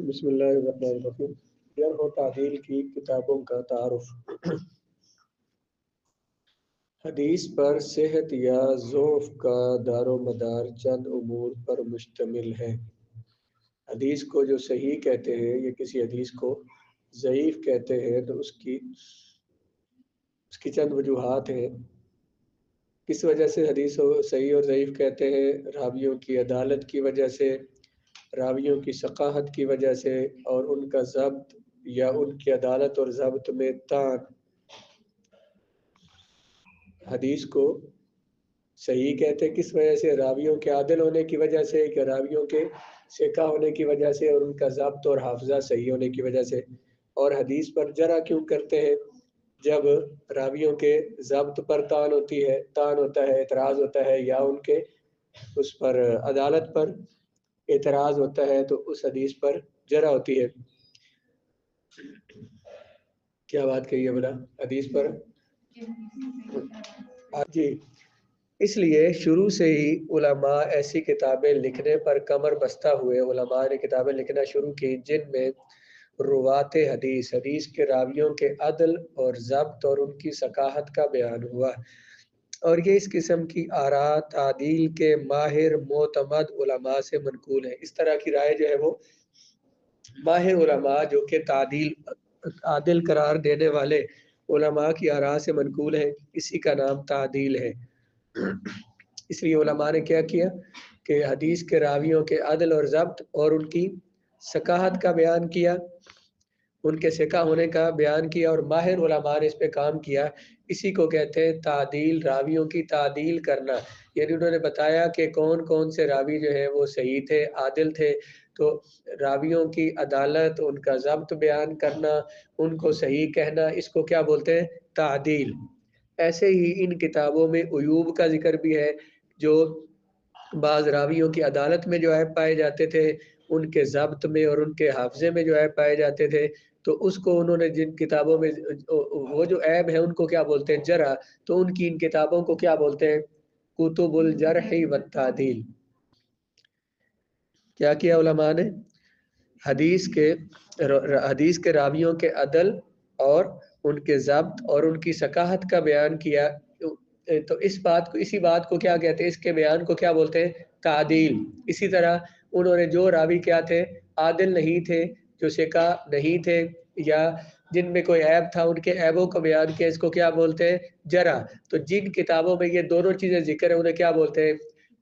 بسم اللہ الرحمن الرحیم۔ جرح و تعدیل کی کتابوں کا تعارف۔ حدیث پر صحت یا ضعف کا دار و مدار چند امور پر مشتمل ہے۔ حدیث کو جو صحیح کہتے ہیں یا کسی حدیث کو ضعیف کہتے ہیں تو اس کی چند وجوہات ہیں۔ کس وجہ سے حدیث کو صحیح اور ضعیف کہتے ہیں؟ راویوں کی عدالت کی وجہ سے، راویوں کی ثقاہت کی وجہ سے، اور ان کا ضبط یا ان کی عدالت اور ضبط میں طعن۔ حدیث کو صحیح کہتے کس وجہ سے؟ راویوں کے عادل ہونے کی وجہ سے، کہ راویوں کے ثقہ ہونے کی وجہ سے، اور ان کا ضبط اور حافظہ صحیح ہونے کی وجہ سے۔ اور حدیث پر جرح کیوں کرتے ہیں؟ جب راویوں کے ضبط پر طعن ہوتا ہے، اعتراض ہوتا ہے، یا ان کے اس پر عدالت پر اعتراض ہوتا ہے تو اس حدیث پر جرح ہوتی ہے۔ کیا بات کہی ہے بلا حدیث پر؟ جی، اس لیے شروع سے ہی علماء ایسی کتابیں لکھنے پر کمر بستہ ہوئے۔ علماء نے کتابیں لکھنا شروع کی جن میں روات حدیث کے راویوں کے عدل اور ضبط اور ان کی ثقاہت کا بیان ہوا، اور یہ اس قسم کی آراء تعدیل کے ماہر معتمد علماء سے منقول ہے۔ اس طرح کی رائے جو ہے وہ ماہر علماء جو کہ عادل قرار دینے والے علماء کی آراء سے منقول ہے، اسی کا نام تعدیل ہے۔ اس لیے علماء نے کیا کیا کہ حدیث کے راویوں کے عدل اور ضبط اور ان کی ثقاہت کا بیان کیا، ان کے ثقہ ہونے کا بیان کیا، اور ماہر علماء نے اس پہ کام کیا۔ اسی کو کہتے ہیں تعدیل، راویوں کی تعدیل کرنا۔ یعنی انہوں نے بتایا کہ کون کون سے راوی جو ہیں وہ صحیح تھے، عادل تھے، تو راویوں کی عدالت، ان کا ضبط بیان کرنا، ان کو صحیح کہنا، اس کو کیا بولتے ہیں؟ تعدیل۔ ایسے ہی ان کتابوں میں عیوب کا ذکر بھی ہے، جو بعض راویوں کی عدالت میں جو عیب پائے جاتے تھے، ان کے ضبط میں اور ان کے حافظے میں جو عیب پائے جاتے تھے، تو اس کو انہوں نے جن کتابوں میں وہ جو عیب ہے ان کو کیا بولتے ہیں؟ جرح۔ تو ان کی ان کتابوں کو کیا بولتے ہیں؟ کتب الجرح والتعدیل۔ کیا کیا علماء نے؟ حدیث کے راویوں کے عدل اور ان کے ضبط اور ان کی ثقاہت کا بیان کیا، تو اسی بات کو کیا کہتے ہیں؟ اس کے بیان کو کیا بولتے ہیں؟ تعدیل۔ اسی طرح انہوں نے جو راوی کیا تھے، عادل نہیں تھے، جو ثقہ نہیں تھے، یا جن میں کوئی عیب تھا، ان کے عیبوں کو بیان کیا، اس کو کیا بولتے ہیں؟ جرح۔ تو جن کتابوں میں یہ دونوں چیزیں ذکر ہیں انہیں کیا بولتے ہیں؟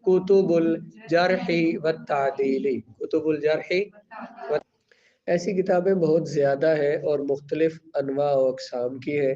کتب الجرح والتعدیل۔ کتب الجرح۔ ایسی کتابیں بہت زیادہ ہیں اور مختلف انواع و اقسام کی ہیں۔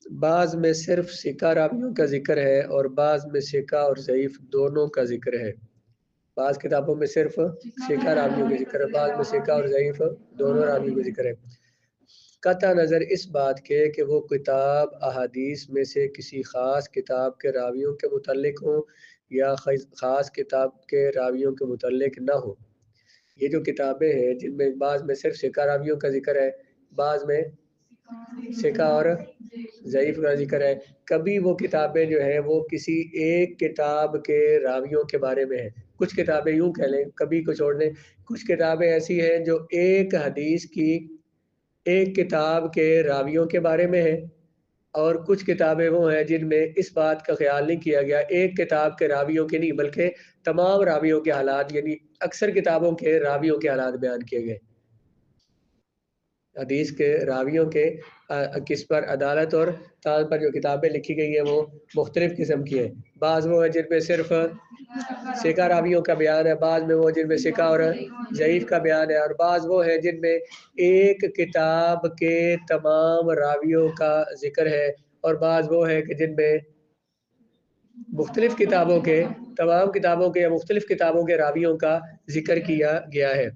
بعض میں صرف ثقہ راویوں کا ذکر ہے اور بعض میں ثقہ اور ضعیف دونوں کا ذکر ہے۔ بعض کتابوں میں صرف ثقہ راویوں کا ذکر ہے، بعض میں ثقہ اور ضعیف دونوں راویوں کا ذکر ہے۔ قطع نظر اس بات کے کہ وہ کتاب احادیث میں سے کسی خاص کتاب کے راویوں کے متعلق ہوں یا خاص کتاب کے راویوں کے متعلق نہ ہو۔ یہ جو کتابیں ہیں جن میں بعض میں صرف ثقہ راویوں کا ذکر ہے، بعض میں ثقہ اور ضعیف کا ذکر ہے، کبھی وہ کتابیں جو ہیں وہ کسی ایک کتاب کے راویوں کے بارے میں ہیں۔ کچھ کتابیں یوں کہہ لیں، کبھی کو چھوڑ دیں، کچھ کتابیں ایسی ہیں جو ایک حدیث کی ایک کتاب کے راویوں کے بارے میں ہیں، اور کچھ کتابیں وہ ہیں جن میں اس بات کا خیال نہیں کیا گیا ایک کتاب کے راویوں کے نہیں بلکہ تمام راویوں کے حالات، یعنی اکثر کتابوں کے راویوں کے حالات بیان کیے گئے۔ حدیث کے راویوں کے کس پر عدالت اور تعداد پر جو کتابیں لکھی گئی ہیں وہ مختلف قسم کی ہیں۔ بعض وہ ہیں جن میں صرف ثقہ راویوں کا بیان ہے، بعض میں وہ جن میں ثقہ اور ضعیف کا بیان ہے، اور بعض وہ ہیں جن میں ایک کتاب کے تمام راویوں کا ذکر ہے، اور بعض وہ ہیں کہ جن میں مختلف کتابوں کے تمام کتابوں کے یا مختلف کتابوں کے راویوں کا ذکر کیا گیا ہے۔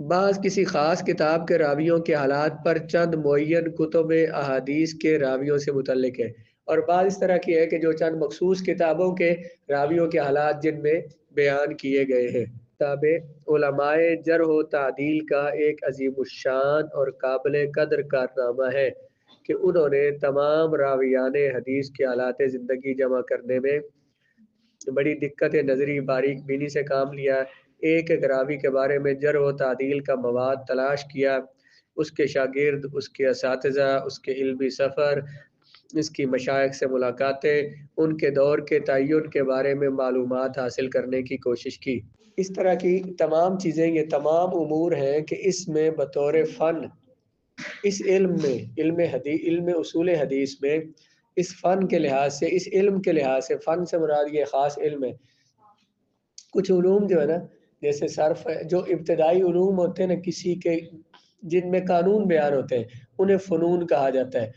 بعض کسی خاص کتاب کے راویوں کے حالات پر چند معین کتب احادیث کے راویوں سے متعلق ہے، اور بعض اس طرح کی ہے کہ جو چند مخصوص کتابوں کے راویوں کے حالات جن میں بیان کیے گئے ہیں۔ کتاب علماء جرح و تعدیل کا ایک عظیم الشان اور قابل قدر کارنامہ ہے کہ انہوں نے تمام راویان حدیث کے حالات زندگی جمع کرنے میں بڑی دقت نظری باریک بینی سے کام لیا، ایک ایک راوی کے بارے میں جرح و تعدیل کا مواد تلاش کیا، اس کے شاگرد، اس کے اساتذہ، اس کے علمی سفر، اس کی مشائخ سے ملاقاتیں، ان کے دور کے تعین کے بارے میں معلومات حاصل کرنے کی کوشش کی۔ اس طرح کی تمام چیزیں، یہ تمام امور ہیں کہ اس میں بطور فن، اس علم میں، علم اصول حدیث میں، اس فن کے لحاظ سے، اس علم کے لحاظ سے، فن سے مراد یہ خاص علم ہے۔ کچھ علوم جو ہے نا، جیسے صرف ہے، جو ابتدائی علوم ہوتے ہیں نا کسی کے، جن میں قانون بیان ہوتے ہیں، انہیں فنون کہا جاتا ہے۔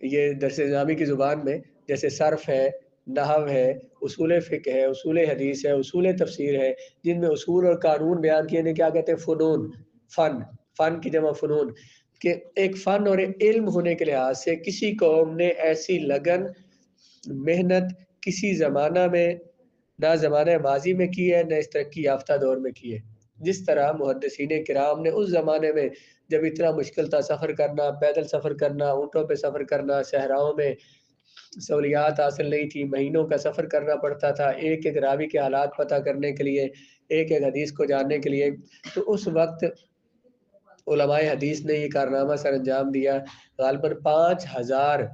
یہ درس نظامی کی زبان میں جیسے صرف ہے، نحو ہے، اصول فقہ ہے، اصول حدیث ہے، اصول تفسیر ہے، جن میں اصول اور قانون بیان کیے، انہیں کیا کہتے ہیں؟ فنون، فن، فن کی جمع فنون، کہ ایک فن اور ایک علم ہونے کے لحاظ سے کسی قوم نے ایسی لگن، محنت کسی زمانہ میں، نہ زمانہ ماضی میں کی ہے، نہ اس ترقی یافتہ دور میں کی ہے۔ جس طرح محدثین کرام نے اس زمانے میں، جب اتنا مشکل تھا سفر کرنا، پیدل سفر کرنا، اونٹوں پہ سفر کرنا، صحراؤں میں سہولیات حاصل نہیں تھی، مہینوں کا سفر کرنا پڑتا تھا ایک ایک راوی کے حالات پتہ کرنے کے لیے، ایک ایک حدیث کو جاننے کے لیے، تو اس وقت علماء حدیث نے یہ کارنامہ سر انجام دیا۔ غالباً 5000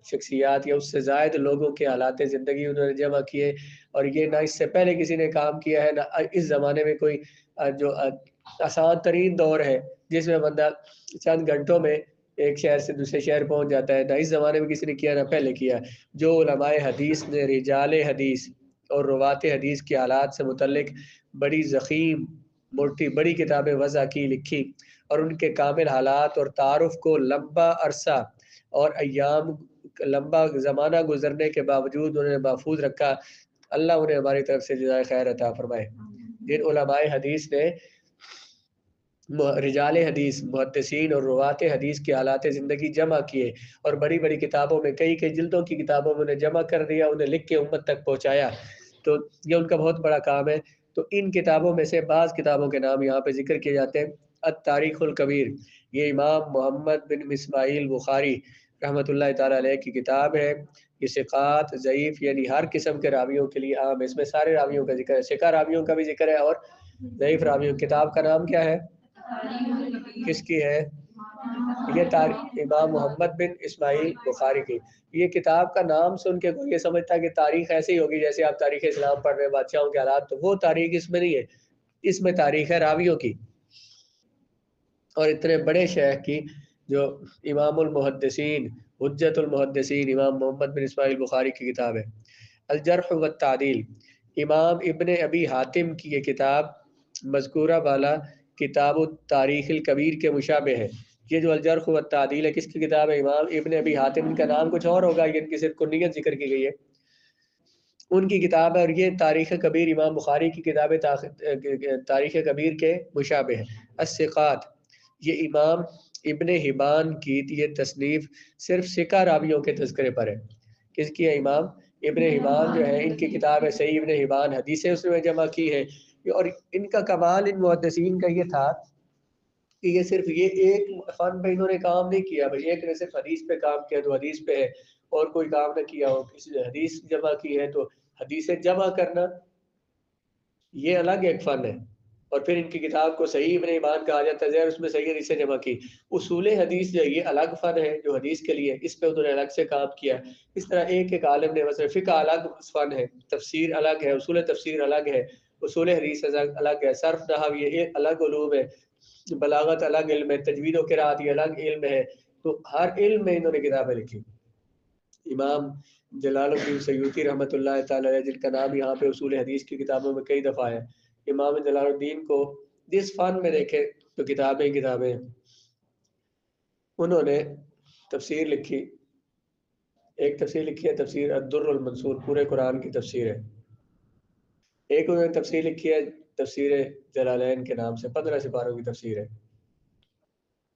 شخصیات یا اس سے زائد لوگوں کے حالات زندگی انہوں نے جمع کیے، اور یہ نہ اس سے پہلے کسی نے کام کیا ہے، نہ اس زمانے میں کوئی جو آسان ترین دور ہے جس میں بندہ چند گھنٹوں میں ایک شہر سے دوسرے شہر پہنچ جاتا ہے، نہ اس زمانے میں کسی نے کیا، نہ پہلے کیا۔ جو علماء حدیث نے رجال حدیث اور روات حدیث کے حالات سے متعلق بڑی ضخیم موٹی بڑی کتابیں وضع کی، لکھی، اور ان کے کامل حالات اور تعارف کو لمبا عرصہ اور ایام، لمبا زمانہ گزرنے کے باوجود انہوں نے محفوظ رکھا، اللہ انہیں ہماری طرف سے جزائے خیر عطا فرمائے۔ جن علماء حدیث نے رجال حدیث، محدثین اور روات حدیث کے حالات زندگی جمع کیے، اور بڑی بڑی کتابوں میں، کئی کئی جلدوں کی کتابوں میں انہیں جمع کر دیا، انہیں لکھ کے امت تک پہنچایا، تو یہ ان کا بہت بڑا کام ہے۔ تو ان کتابوں میں سے بعض کتابوں کے نام یہاں پہ ذکر کیے جاتے ہیں۔ التاریخ الکبیر، یہ امام محمد بن اسماعیل بخاری رحمۃ اللہ تعالی علیہ کی کتاب ہے۔ یہ ثقات، ضعیف، یعنی ہر قسم کے راویوں کے لیے عام ہے، اس میں سارے راویوں کا ذکر ہے، ثقہ راویوں کا بھی ذکر ہے اور ضعیف راویوں۔ کتاب کا نام کیا ہے؟ کس کی ہے؟ یہ امام محمد بن اسماعیل بخاری کی۔ یہ کتاب کا نام سن کے کوئی یہ سمجھتا ہے کہ تاریخ ایسی ہوگی جیسے آپ تاریخ اسلام پڑھ رہے ہیں، بادشاہوں کے حالات، تو وہ تاریخ اس میں نہیں ہے، اس میں تاریخ ہے راویوں کی، اور اتنے بڑے شیخ کی، جو امام المحدثین، حجت المحدثین امام محمد بن اسماعیل بخاری کی کتاب ہے۔ الجرح والتعدیل، امام ابن ابی حاتم کی یہ کتاب مذکورہ بالا کتاب التاریخ الکبیر کے مشابہ ہے۔ یہ جو الجرح والتعدیل ہے، کس کی کتاب ہے؟ امام ابن ابی حاتم، ان کا نام کچھ اور ہوگا، یہ ان کی صرف کنیت ذکر کی گئی ہے، ان کی کتاب ہے، اور یہ تاریخ کبیر امام بخاری کی کتاب تاریخ کبیر کے مشابہ ہے۔ الثقات، یہ امام ابن حبان کی یہ تصنیف صرف ثقہ راویوں کے تذکرے پر ہے۔ کس کی ہے؟ امام ابن حبان جو ہے، ان کی کتاب ہے صحیح ابن حبان، حدیثیں اس میں جمع کی ہے، اور ان کا کمال ان محدثین کا یہ تھا کہ یہ صرف یہ ایک فن پہ انہوں نے کام نہیں کیا، بھائی ایک نے صرف حدیث پہ کام کیا تو حدیث پہ ہے، اور کوئی کام نہ کیا ہو، کسی نے حدیث جمع کی ہے تو حدیثیں جمع کرنا یہ الگ ایک فن ہے، اور پھر ان کی کتاب کو صحیح ابن حبان کہا جاتا ہے، اس میں صحیح حدیثیں جمع کی۔ اصول حدیث جو یہ الگ فن ہے جو حدیث کے لیے، اس پہ انہوں نے الگ سے کام کیا۔ اس طرح ایک ایک عالم نے، مثلا فقہ الگ فن ہے، تفسیر الگ ہے، اصول تفسیر الگ ہے، اصول حدیث الگ ہے، صرف نحو یہ ایک الگ علوم ہے، بلاغت الگ علم ہے، تجوید و قرات یہ الگ علم ہے، تو ہر علم میں انہوں نے کتابیں لکھی۔ امام جلال الدین سیوطی رحمۃ اللہ تعالی علیہ، جن کا نام یہاں پہ اصول حدیث کی کتابوں میں کئی دفعہ ہے، امام جلال الدین کو جس فن میں دیکھے تو کتابیں انہوں نے تفسیر لکھی، ایک تفسیر لکھی ہے تفسیر الدر المنصور، پورے قرآن کی تفسیر ہے۔ ایک انہوں نے تفسیر لکھی ہے تفسیر جلالین کے نام سے، 15 سپاروں کی تفسیر ہے۔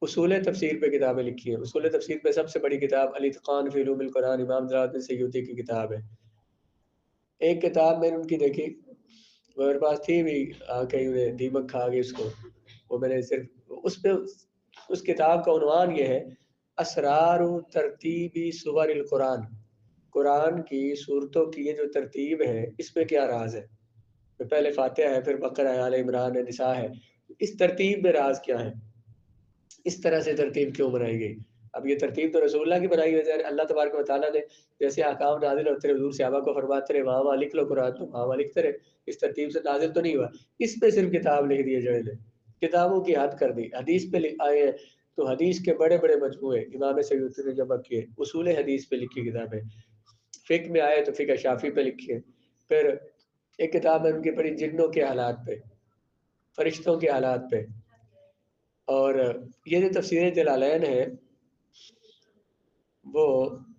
اصول تفسیر پہ کتابیں لکھی ہیں، اصول تفسیر پہ سب سے بڑی کتاب الاتقان فی علوم القرآن، امام جلال الدین سیوطی کی کتاب ہے۔ ایک کتاب میں نے ان کی دیکھی، وہ میرے پاس تھی بھی، کہیں انہیں دیمک کھا گئی اس کو، وہ میں نے صرف اس پہ، اس کتاب کا عنوان یہ ہے اسرار ترتیبی سور القرآن، قرآن کی صورتوں کی یہ جو ترتیب ہے اس میں کیا راز ہے؟ پہلے فاتحہ ہے، پھر بقرہ ہے، آل عمران ہے، نساء ہے، اس ترتیب میں راز کیا ہے؟ اس طرح سے ترتیب کیوں بنائی گئی؟ اب یہ ترتیب تو رسول اللہ کی بنائی ہوئی ہے، اللہ تبارک و تعالیٰ نے جیسے احکام نازل ہوتے رہے، حضور صحابہ کو فرماتے رہے وہاں وہاں لکھ لو قرآن، تو وہاں وہاں لکھتے رہے، اس ترتیب سے نازل تو نہیں ہوا، اس پہ صرف کتاب لکھ دیے جائے، کتابوں کی حد کر دی، حدیث پہ آئے ہیں تو حدیث کے بڑے بڑے مجموعے امام سیوطی نے جمع کیے، اصول حدیث پہ لکھی کتابیں، فقہ میں آئے تو فقہ شافی پہ لکھی ہے، پھر ایک کتاب ہے ان کی پڑھی جنوں کے حالات پہ، فرشتوں کے حالات پہ، اور یہ جو تفسیر جلالین ہے وہ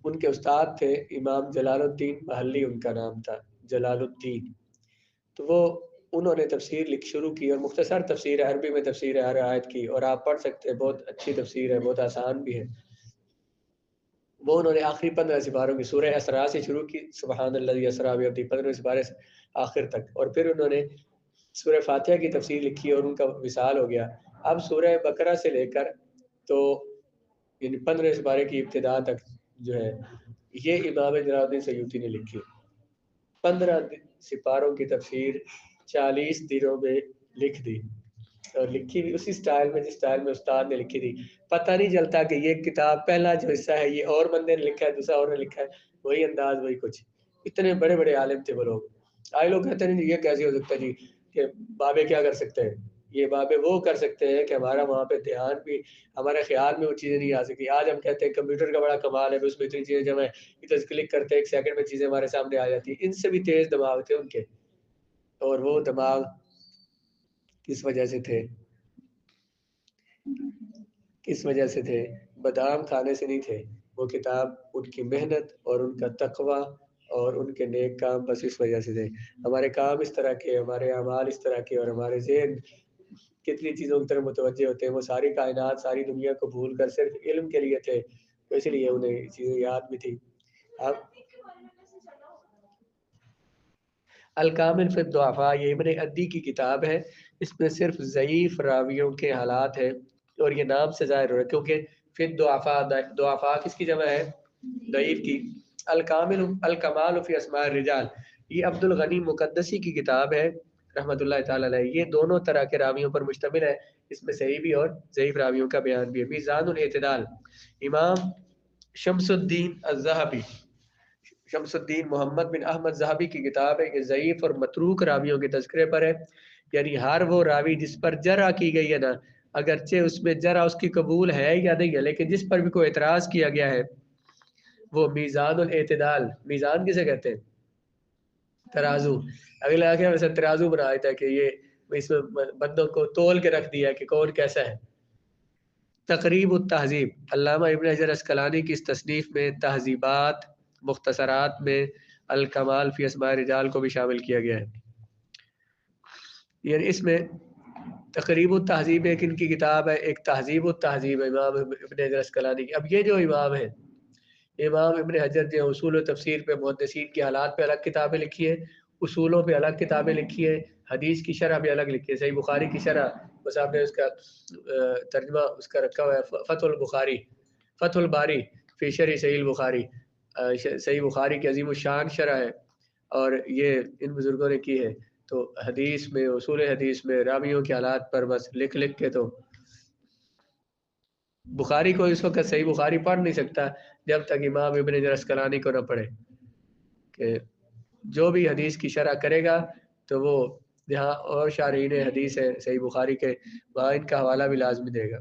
ان کے استاد تھے امام جلال الدین محلی، ان کا نام تھا جلال الدین، تو وہ انہوں نے تفسیر شروع کی، اور مختصر تفسیر ہے، عربی میں تفسیر ہے ہر آیت کی، اور آپ پڑھ سکتے ہیں، بہت اچھی تفسیر ہے، بہت آسان بھی ہے۔ وہ انہوں نے آخری 15 سپاروں کی سورہ اسراء سے شروع کی، سبحان الذی اسریٰ بعبدہ، 15 سپارے سے آخر تک، اور پھر انہوں نے سورہ فاتحہ کی تفسیر لکھی اور ان کا وصال ہو گیا۔ اب سورہ بقرہ سے لے کر تو 15 سپارے کی ابتدا تک جو ہے یہ امام جلال الدین سیوطی نے لکھی، 15 سپاروں کی تفسیر 40 دنوں میں لکھ دی، اور لکھی بھی اسی سٹائل میں جس سٹائل میں استاد نے لکھی تھی، پتہ نہیں چلتا کہ یہ کتاب پہلا جو حصہ ہے یہ اور بندے نے لکھا ہے، دوسرا اور نے لکھا ہے، وہی انداز وہی کچھ، اتنے بڑے بڑے عالم تھے وہ لوگ۔ آئے لوگ کہتے ہیں یہ کیسے ہو سکتا ہے جی کہ بابے کیا کر سکتے ہیں؟ یہ بابے وہ کر سکتے ہیں کہ ہمارا وہاں پہ دھیان بھی، ہمارے خیال میں وہ چیزیں نہیں آ سکتی۔ آج ہم کہتے ہیں کمپیوٹر کا بڑا کمال ہے، اس میں اتنی چیزیں جمع ہے، ادھر کلک کرتے ہیں 1 سیکنڈ میں چیزیں ہمارے سامنے آ جاتی ہیں، ان سے بھی تیز دماغ تھے ان کے، اور وہ دماغ کس وجہ سے تھے؟ کس وجہ سے تھے؟ بادام کھانے سے نہیں تھے، وہ کتاب ان کی محنت اور ان کا تقوی اور ان کے نیک کام بس اس وجہ سے تھے۔ ہمارے کام اس طرح کے، ہمارے اعمال اس طرح کے، اور ہمارے ذہن کتنی چیزوں کی طرف متوجہ ہوتے ہیں، وہ ساری کائنات ساری دنیا کو بھول کر صرف علم کے لیے تھے، تو اس لیے انہیں چیزیں یاد بھی تھی۔ اب الکامل فی الضعفاء یہ ابن عدی کی کتاب ہے، اس میں صرف ضعیف راویوں کے حالات ہیں، اور یہ نام سے ظاہر ہو رہا ہے کیونکہ فی الضعفاء، ضعفاء کس کی جمع ہے؟ ضعیف کی۔ الکامل الکمال فی اسماء الرجال یہ عبد الغنی مقدسی کی کتاب ہے رحمۃ اللہ تعالی علیہ، یہ دونوں طرح کے راویوں پر مشتمل ہے، اس میں صحیح بھی اور ضعیف راویوں کا بیان بھی ہے۔ میزان الاعتدال امام شمس الدین الذہبی، شمس الدین محمد بن احمد ذہبی کی کتاب ہے، یہ ضعیف اور متروک راویوں کے تذکرے پر ہے، یعنی ہر وہ راوی جس پر جرح کی گئی ہے نا، اگرچہ اس میں جرح اس کی قبول ہے یا نہیں ہے، لیکن جس پر بھی کوئی اعتراض کیا گیا ہے وہ میزان الاعتدال، میزان کسے کہتے ہیں؟ ترازو، اگلا آگے ویسے ترازو بنا دیتا ہے کہ یہ اس میں بندوں کو تول کے رکھ دیا کہ کون کیسا ہے۔ تقریب التہذیب علامہ ابن حجر اسقلانی کی اس تصنیف میں تہذیبات مختصرات میں الکمال فی اسماء الرجال کو بھی شامل کیا گیا ہے، یعنی اس میں تقریب التہذیب ایک ان کی کتاب ہے، ایک تہذیب التہذیب امام ابن حجر اسقلانی کی۔ اب یہ جو امام ہے امام ابن حجر جو اصول و تفسیر پہ، محدثین کے حالات پہ الگ کتابیں لکھی ہیں، اصولوں پہ الگ کتابیں لکھی ہیں، حدیث کی شرح بھی الگ لکھی ہے، صحیح بخاری کی شرح بس آپ نے اس کا ترجمہ اس کا رکھا ہوا ہے، فتح البخاری، فتح الباری فی شرح صحیح البخاری، صحیح بخاری کی عظیم الشان شرح ہے، اور یہ ان بزرگوں نے کی ہے۔ تو حدیث میں، اصول حدیث میں راویوں کے حالات پر بس لکھ کے تو بخاری کو اس وقت صحیح بخاری پڑھ نہیں سکتا جب تک امام ابن حجر اسقلانی کو نہ پڑھے، کہ جو بھی حدیث کی شرح کرے گا تو وہ جہاں اور شارحین حدیث ہے صحیح بخاری کے وہاں ان کا حوالہ بھی لازمی دے گا۔